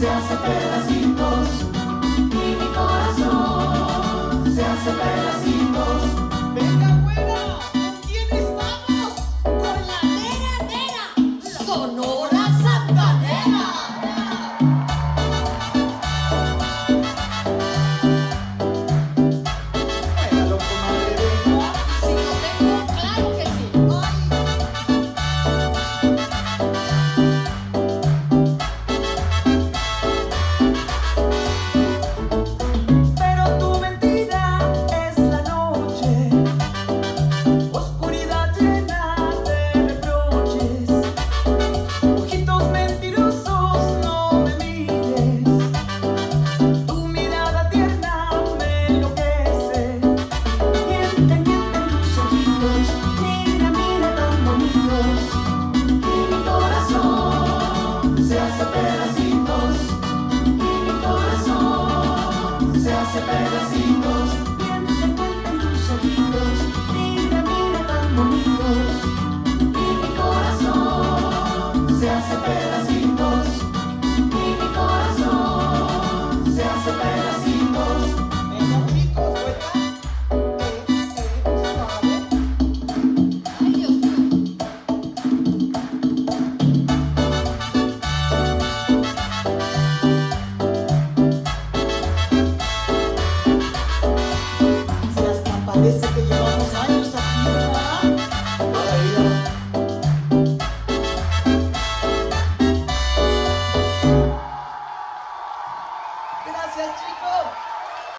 se hace pedacitos y mi corazón se hace pedacitos. ¡Venga, güera! ¿Con quién estamos? Con la mera, mera Sonora Santanera. Juégalo, comadre, venga. Si lo tengo, claro que sí. Pero tu mentira es la noche, oscuridad llena de reproches. Ojitos mentirosos, no me mires, tu mirada tierna me enloquece. Miente, mienten tus ojitos, mira, mira tan bonitos. Y mi corazón se hace pedacitos, y mi corazón se hace pedacitos. Mienten, mienten tus ojitos, mira, mira tan bonitos. Y mi corazón se hace pedacitos, y mi corazón se hace pedacitos. Venga, chicos, güera. Suave. Ay, Dios mío. Si hasta parece que lleva